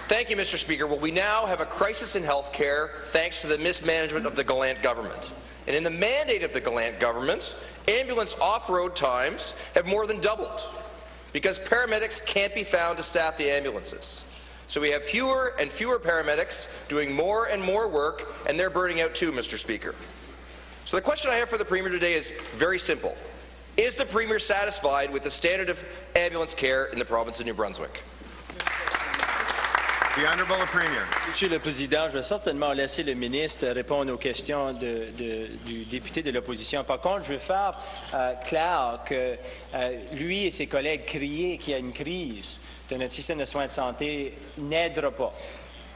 Thank you, Mr. Speaker. Well, we now have a crisis in health care thanks to the mismanagement of the Gallant government. And in the mandate of the Gallant government, ambulance off-road times have more than doubled because paramedics can't be found to staff the ambulances. So we have fewer and fewer paramedics doing more and more work, and they're burning out too, Mr. Speaker. So the question I have for the Premier today is very simple. Is the Premier satisfied with the standard of ambulance care in the province of New Brunswick? The Honourable Premier. Monsieur le Président, je vais certainement laisser le ministre répondre aux questions du député de l'opposition. Par contre, je veux faire clair que lui et ses collègues crier qu'il y a une crise de notre système de soins de santé n'aidera pas.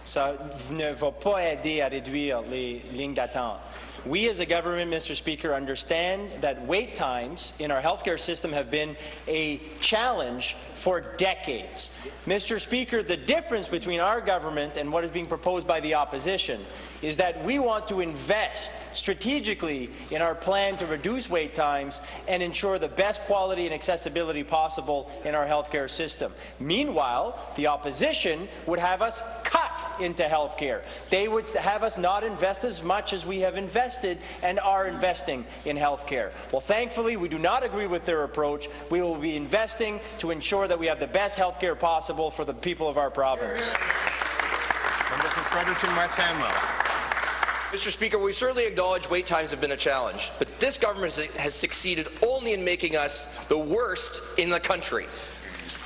Ça ne va pas aider à réduire les lignes d'attente. We as a government, Mr. Speaker, understand that wait times in our healthcare system have been a challenge for decades. Mr. Speaker, the difference between our government and what is being proposed by the opposition is that we want to invest strategically in our plan to reduce wait times and ensure the best quality and accessibility possible in our healthcare system. Meanwhile, the opposition would have us cut into healthcare. They would have us not invest as much as we have invested and are investing in healthcare. Well, thankfully, we do not agree with their approach. We will be investing to ensure that we have the best healthcare possible for the people of our province. Member for Fredericton West Hanwell. Mr. Speaker, we certainly acknowledge wait times have been a challenge, but this government has succeeded only in making us the worst in the country.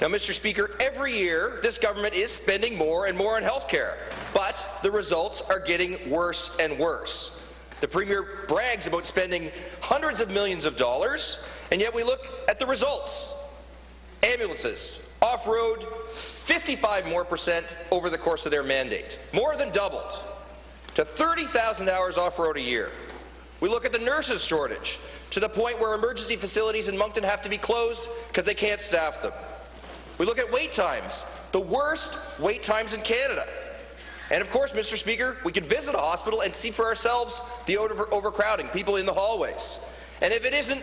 Now, Mr. Speaker, every year this government is spending more and more on health care, but the results are getting worse and worse. The Premier brags about spending hundreds of millions of dollars, and yet we look at the results. Ambulances, off-road, 55% more over the course of their mandate, more than doubled, to 30,000 hours off-road a year. We look at the nurses shortage, to the point where emergency facilities in Moncton have to be closed because they can't staff them. We look at wait times, the worst wait times in Canada. And of course, Mr. Speaker, we can visit a hospital and see for ourselves the overcrowding, people in the hallways. And if it isn't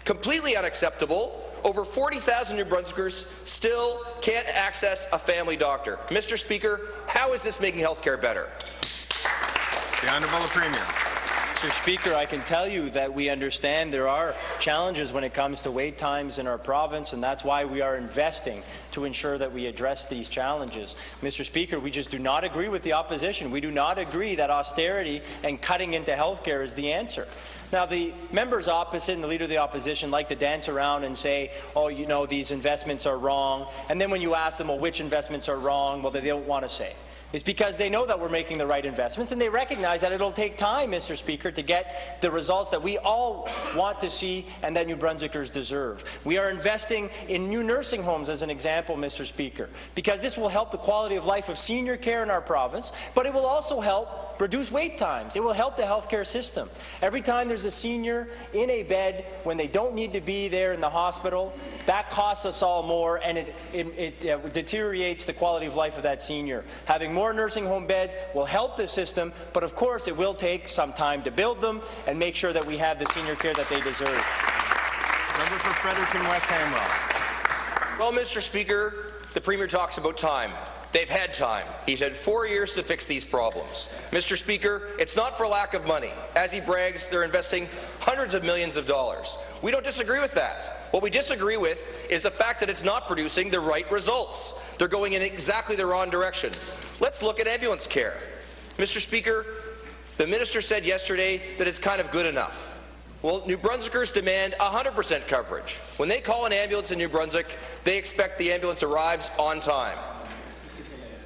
completely unacceptable, over 40,000 New Brunswickers still can't access a family doctor. Mr. Speaker, how is this making health care better? The Honourable Premier. Mr. Speaker, I can tell you that we understand there are challenges when it comes to wait times in our province, and that's why we are investing to ensure that we address these challenges. Mr. Speaker, we just do not agree with the opposition. We do not agree that austerity and cutting into health care is the answer. Now, the members opposite and the Leader of the Opposition like to dance around and say, oh, you know, these investments are wrong. And then when you ask them, well, which investments are wrong, well, they don't want to say. It's because they know that we're making the right investments, and they recognize that it'll take time, Mr. Speaker, to get the results that we all want to see and that New Brunswickers deserve. We are investing in new nursing homes, as an example, Mr. Speaker, because this will help the quality of life of senior care in our province, but it will also help reduce wait times. It will help the healthcare system. Every time there's a senior in a bed when they don't need to be there in the hospital, that costs us all more, and it deteriorates the quality of life of that senior. Having more nursing home beds will help the system, but of course it will take some time to build them and make sure that we have the senior care that they deserve. Member for Fredericton West Hanwell. Well, Mr. Speaker, the Premier talks about time. They've had time. He's had 4 years to fix these problems. Mr. Speaker, it's not for lack of money. As he brags, they're investing hundreds of millions of dollars. We don't disagree with that. What we disagree with is the fact that it's not producing the right results. They're going in exactly the wrong direction. Let's look at ambulance care. Mr. Speaker, the minister said yesterday that it's kind of good enough. Well, New Brunswickers demand 100% coverage. When they call an ambulance in New Brunswick, they expect the ambulance arrives on time.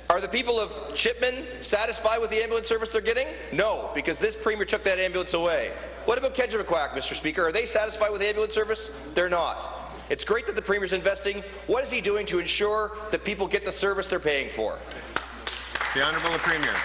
Are the people of Chipman satisfied with the ambulance service they're getting? No, because this Premier took that ambulance away. What about Kedgewaquack, Mr. Speaker? Are they satisfied with the ambulance service? They're not. It's great that the Premier's investing. What is he doing to ensure that people get the service they're paying for? The Honourable Premier.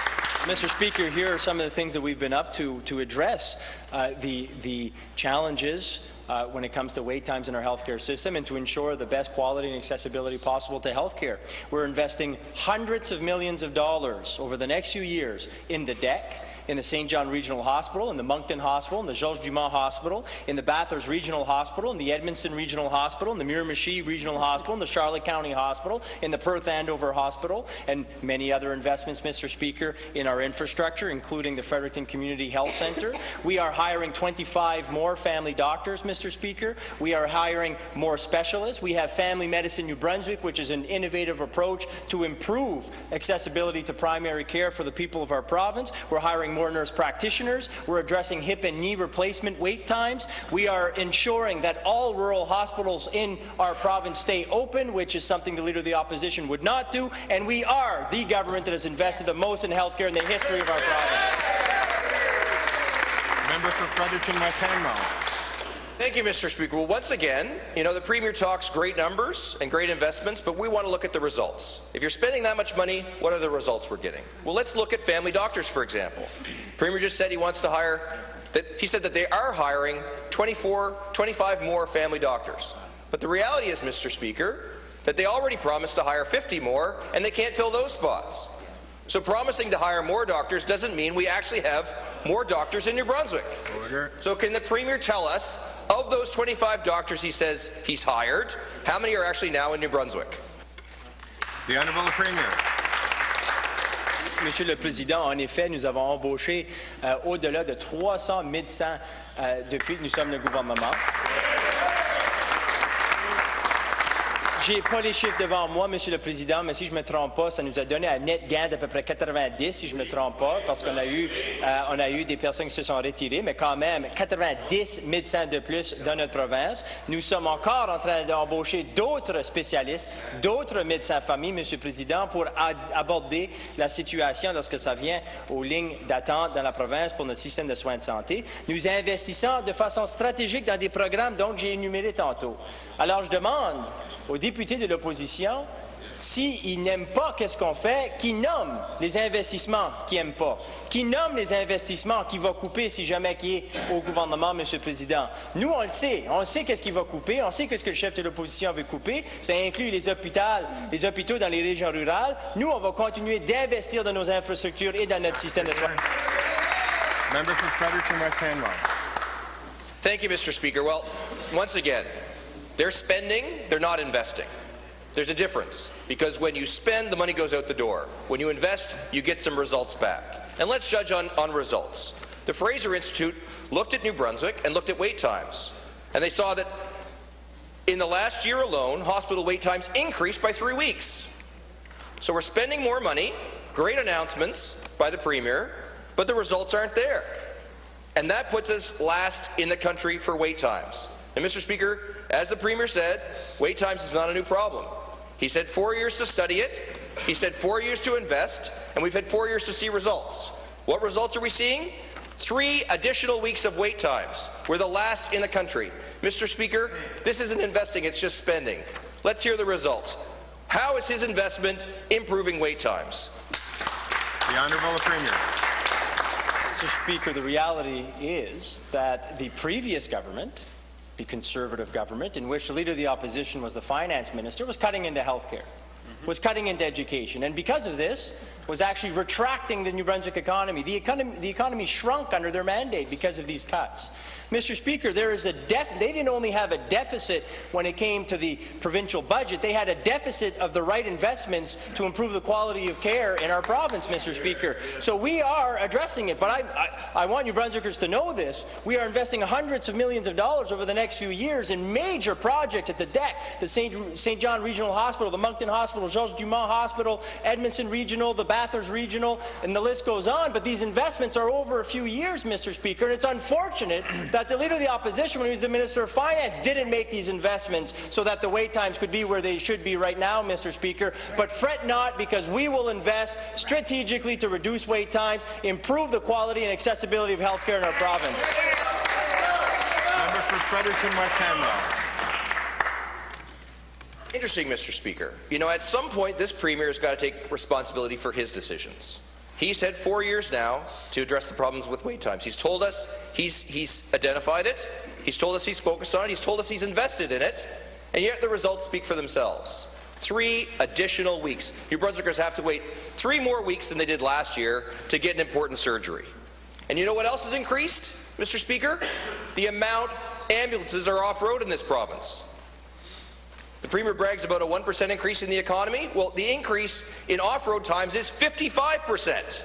Mr. Speaker, here are some of the things that we've been up to address the challenges when it comes to wait times in our healthcare system and to ensure the best quality and accessibility possible to healthcare. We're investing hundreds of millions of dollars over the next few years in the DEC, in the St. John Regional Hospital, in the Moncton Hospital, in the Georges Dumont Hospital, in the Bathurst Regional Hospital, in the Edmonton Regional Hospital, in the Miramichi Regional Hospital, in the Charlotte County Hospital, in the Perth Andover Hospital, and many other investments, Mr. Speaker, in our infrastructure, including the Fredericton Community Health Centre. We are hiring 25 more family doctors, Mr. Speaker. We are hiring more specialists. We have Family Medicine New Brunswick, which is an innovative approach to improve accessibility to primary care for the people of our province. We're hiring more nurse practitioners. We're addressing hip and knee replacement wait times. We are ensuring that all rural hospitals in our province stay open, which is something the Leader of the Opposition would not do. And we are the government that has invested the most in health care in the history of our province. Member for Fredericton West Hanwell. Thank you, Mr. Speaker. Well, once again, the Premier talks great numbers and great investments, but we want to look at the results. If you're spending that much money, what are the results we're getting? Well, let's look at family doctors, for example. The Premier just said he wants to hire, he said that they are hiring 25 more family doctors. But the reality is, Mr. Speaker, that they already promised to hire 50 more, and they can't fill those spots. So promising to hire more doctors doesn't mean we actually have more doctors in New Brunswick. Order. So can the Premier tell us, of those 25 doctors he says he's hired, how many are actually now in New Brunswick? The Honourable Premier. Monsieur le Président, en effet, nous avons embauché au-delà de 300 médecins depuis que nous sommes le gouvernement. J'ai pas les chiffres devant moi, Monsieur le Président, mais si je me trompe pas, ça nous a donné un net gain d'à peu près 90, si je me trompe pas, parce qu'on a eu des personnes qui se sont retirées, mais quand même 90 médecins de plus dans notre province. Nous sommes encore en train d'embaucher d'autres spécialistes, d'autres médecins famille, Monsieur le Président, pour aborder la situation lorsque ça vient aux lignes d'attente dans la province pour notre système de soins de santé. Nous investissons de façon stratégique dans des programmes, donc j'ai énuméré tantôt. Alors je demande aux députés de l'opposition, s'ils n'aiment pas qu'est-ce qu'on fait, qu'ils nomment les investissements qu'ils n'aiment pas, qu'ils nomment les investissements qu'il va couper si jamais qu'il est au gouvernement, Monsieur le Président. Nous, on sait qu'est-ce qu'il va couper, on sait qu'est-ce que le chef de l'opposition veut couper, ça inclut les hôpitaux dans les régions rurales. Nous, on va continuer d'investir dans nos infrastructures et dans notre système de soins. Member for Fredericton West Hanwell. Thank you, Mr. Speaker. Well, once again, they're spending, they're not investing. There's a difference, because when you spend, the money goes out the door. When you invest, you get some results back. And let's judge on results. The Fraser Institute looked at New Brunswick and looked at wait times, and they saw that in the last year alone, hospital wait times increased by 3 weeks. So we're spending more money, great announcements by the Premier, but the results aren't there. And that puts us last in the country for wait times. And Mr. Speaker, as the Premier said, wait times is not a new problem. He said 4 years to study it, he said 4 years to invest, and we've had 4 years to see results. What results are we seeing? 3 additional weeks of wait times. We're the last in the country. Mr. Speaker, this isn't investing, it's just spending. Let's hear the results. How is his investment improving wait times? The Honourable Premier. Mr. Speaker, the reality is that the previous government, the Conservative government, in which the Leader of the Opposition was the Finance Minister, was cutting into health care, was cutting into education, and because of this, was actually retracting the New Brunswick economy. The economy shrunk under their mandate because of these cuts. Mr. Speaker, they didn't only have a deficit when it came to the provincial budget, they had a deficit of the right investments to improve the quality of care in our province, Mr. Speaker. So we are addressing it, but I want New Brunswickers to know this. We are investing hundreds of millions of dollars over the next few years in major projects at the DEC, the St. John Regional Hospital, the Moncton Hospital, Georges Dumont Hospital, Edmonton Regional, the Bathurst Regional, and the list goes on, but these investments are over a few years, Mr. Speaker, and it's unfortunate that the Leader of the Opposition, when he was the Minister of Finance, didn't make these investments so that the wait times could be where they should be right now, Mr. Speaker. But fret not, because we will invest strategically to reduce wait times, improve the quality and accessibility of health care in our province. Member for Fredericton West Hanwell. Interesting, Mr. Speaker. At some point, this Premier has got to take responsibility for his decisions. He's had 4 years now to address the problems with wait times. He's told us he's identified it, he's told us he's focused on it, he's told us he's invested in it, and yet the results speak for themselves. 3 additional weeks. New Brunswickers have to wait 3 more weeks than they did last year to get an important surgery. And you know what else has increased, Mr. Speaker? The amount ambulances are off-road in this province. The Premier brags about a 1% increase in the economy. Well, the increase in off-road times is 55%.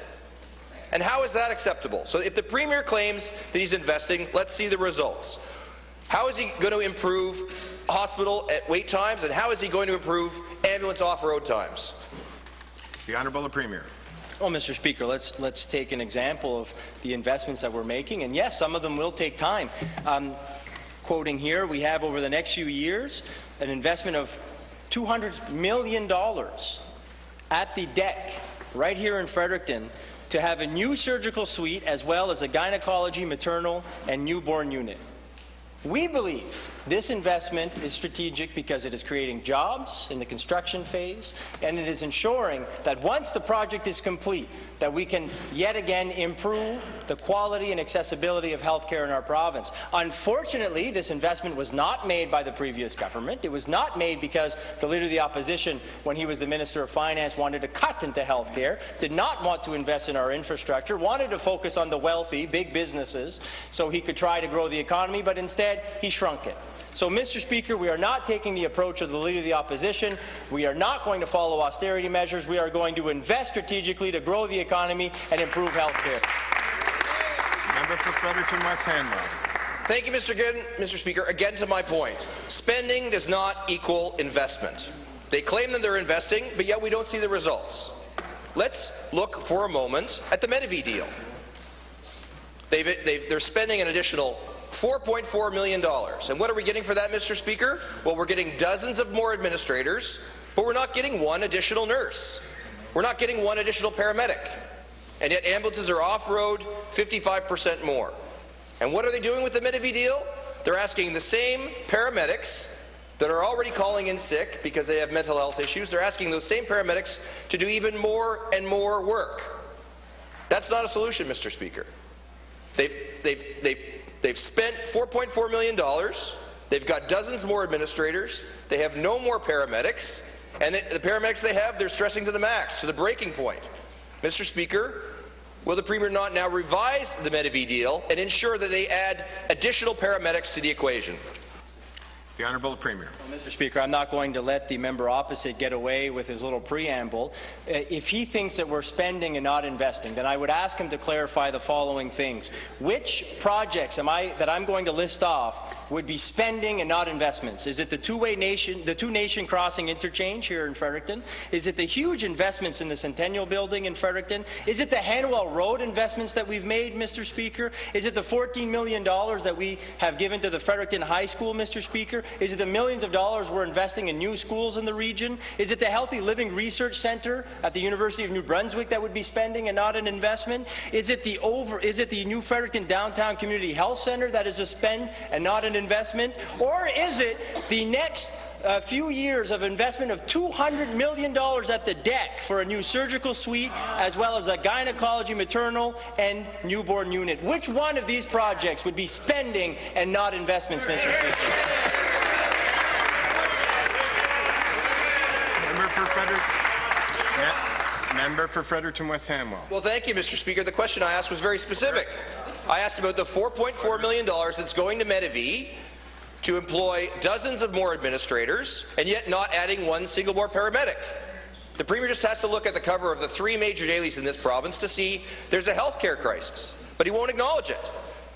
And how is that acceptable? So if the Premier claims that he's investing, let's see the results. How is he going to improve hospital at wait times, and how is he going to improve ambulance off-road times? The Honourable Premier. Well, Mr. Speaker, let's take an example of the investments that we're making, and yes, some of them will take time. Quoting here, we have over the next few years an investment of $200 million at the deck right here in Fredericton to have a new surgical suite as well as a gynecology, maternal, and newborn unit. We believe this investment is strategic because it is creating jobs in the construction phase, and it is ensuring that once the project is complete, that we can yet again improve the quality and accessibility of health care in our province. Unfortunately, this investment was not made by the previous government. It was not made because the Leader of the Opposition, when he was the Minister of Finance, wanted to cut into health care, did not want to invest in our infrastructure, wanted to focus on the wealthy, big businesses, so he could try to grow the economy, but instead he shrunk it. So, Mr. Speaker, we are not taking the approach of the Leader of the Opposition. We are not going to follow austerity measures. We are going to invest strategically to grow the economy and improve health care. Member for Fredericton West Hanwell. Thank you, Mr. Speaker. Again, to my point, spending does not equal investment. They claim that they're investing, but yet we don't see the results. Let's look for a moment at the Medivy deal. They're spending an additional $4.4 million. And what are we getting for that, Mr. Speaker? Well, we're getting dozens of more administrators, but we're not getting one additional nurse. We're not getting one additional paramedic. And yet ambulances are off-road 55% more. And what are they doing with the Medivy deal? They're asking the same paramedics that are already calling in sick because they have mental health issues, they're asking those same paramedics to do even more and more work. That's not a solution, Mr. Speaker. They've spent $4.4 million. They've got dozens more administrators. They have no more paramedics. And the paramedics they have, they're stressing to the max, to the breaking point. Mr. Speaker, will the Premier not now revise the Medivy deal and ensure that they add additional paramedics to the equation? The Honourable Premier. Well, Mr. Speaker, I'm not going to let the member opposite get away with his little preamble. If he thinks that we're spending and not investing, then I would ask him to clarify the following things. Which projects that I'm going to list off would be spending and not investments? Is it the two-nation crossing interchange here in Fredericton? Is it the huge investments in the Centennial Building in Fredericton? Is it the Hanwell Road investments that we've made, Mr. Speaker? Is it the $14 million that we have given to the Fredericton High School, Mr. Speaker? Is it the millions of dollars we're investing in new schools in the region? Is it the Healthy Living Research Centre at the University of New Brunswick that would be spending and not an investment? Is it the new Fredericton Downtown Community Health Centre that is a spend and not an investment? Or is it the next few years of investment of $200 million at the deck for a new surgical suite, as well as a gynecology, maternal, and newborn unit? Which one of these projects would be spending and not investments, Mr. Speaker? Member for Fredericton West Hanwell. Well, thank you, Mr. Speaker. The question I asked was very specific. I asked about the $4.4 million that's going to Medivy to employ dozens of more administrators, and yet not adding one single more paramedic. The Premier just has to look at the cover of the three major dailies in this province to see there's a health care crisis, but he won't acknowledge it.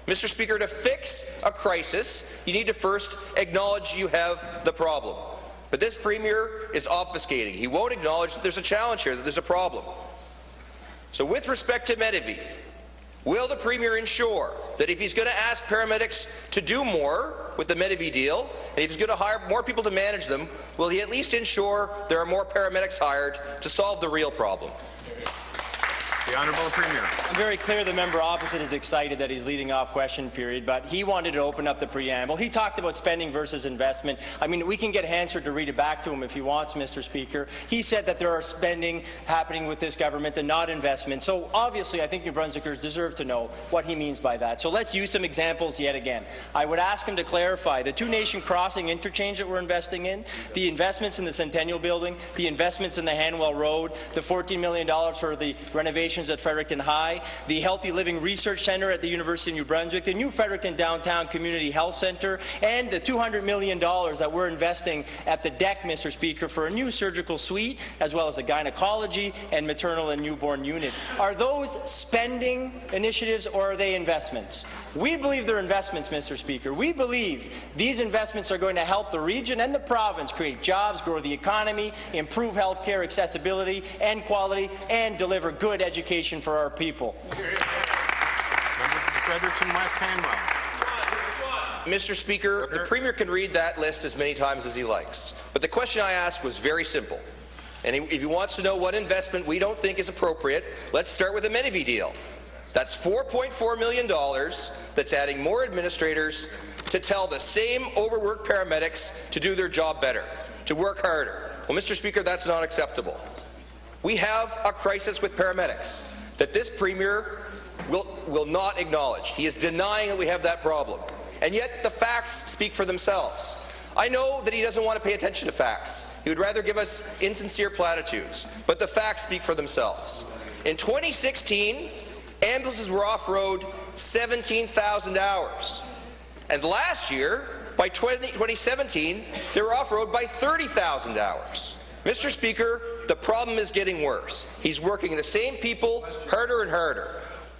Mr. Speaker, to fix a crisis, you need to first acknowledge you have the problem. But this Premier is obfuscating. He won't acknowledge that there's a challenge here, that there's a problem. So with respect to Medivy, will the Premier ensure that if he's going to ask paramedics to do more with the Medivy deal, and if he's going to hire more people to manage them, will he at least ensure there are more paramedics hired to solve the real problem? The Honourable Premier. I'm very clear the member opposite is excited that he's leading off question period, but he wanted to open up the preamble. He talked about spending versus investment. I mean, we can get Hansard to read it back to him if he wants, Mr. Speaker. He said that there are spending happening with this government and not investment. So obviously, I think New Brunswickers deserve to know what he means by that. So let's use some examples yet again. I would ask him to clarify the two-nation crossing interchange that we're investing in, the investments in the Centennial Building, the investments in the Hanwell Road, the $14 million for the renovation renovations at Fredericton High, the Healthy Living Research Centre at the University of New Brunswick, the new Fredericton Downtown Community Health Centre, and the $200 million that we're investing at the deck, Mr. Speaker, for a new surgical suite, as well as a gynecology and maternal and newborn unit. Are those spending initiatives or are they investments? We believe they're investments, Mr. Speaker. We believe these investments are going to help the region and the province create jobs, grow the economy, improve health care accessibility and quality, and deliver good education for our people. Member for Fredericton West Hanwell. Mr. Speaker, the Premier can read that list as many times as he likes. But the question I asked was very simple. And if he wants to know what investment we don't think is appropriate, let's start with the Medivy deal. That's $4.4 million that's adding more administrators to tell the same overworked paramedics to do their job better, to work harder. Well, Mr. Speaker, that's not acceptable. We have a crisis with paramedics that this Premier will not acknowledge. He is denying that we have that problem. And yet the facts speak for themselves. I know that he doesn't want to pay attention to facts. He would rather give us insincere platitudes. But the facts speak for themselves. In 2016, ambulances were off-road 17,000 hours. And last year, by 2017, they were off-road by 30,000 hours. Mr. Speaker, the problem is getting worse. He's working the same people harder and harder.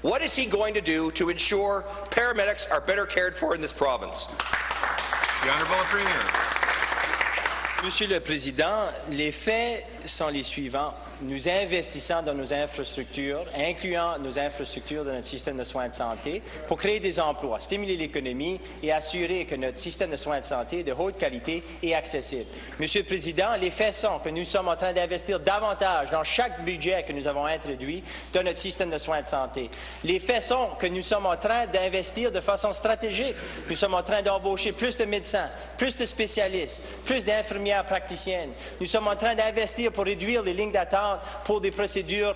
What is he going to do to ensure paramedics are better cared for in this province? The Honourable Premier. Monsieur le Président, les faits sont les suivants. Nous investissons dans nos infrastructures, incluant nos infrastructures de notre système de soins de santé, pour créer des emplois, stimuler l'économie et assurer que notre système de soins de santé est de haute qualité et accessible. Monsieur le Président, les faits sont que nous sommes en train d'investir davantage dans chaque budget que nous avons introduit dans notre système de soins de santé. Les faits sont que nous sommes en train d'investir de façon stratégique. Nous sommes en train d'embaucher plus de médecins, plus de spécialistes, plus d'infirmières praticiennes. Nous sommes en train d'investir pour réduire les lignes d'attente pour des procédures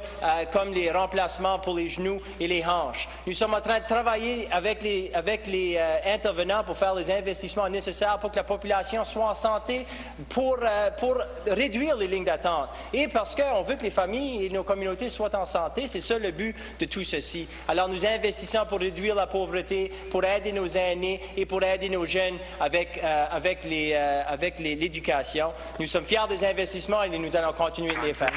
comme les remplacements pour les genoux et les hanches. Nous sommes en train de travailler avec les intervenants pour faire les investissements nécessaires pour que la population soit en santé, pour réduire les lignes d'attente. Et parce qu'on veut que les familles et nos communautés soient en santé, c'est ça le but de tout ceci. Alors nous investissons pour réduire la pauvreté, pour aider nos aînés et pour aider nos jeunes avec l'éducation. Nous sommes fiers des investissements et nous allons continuer de les faire.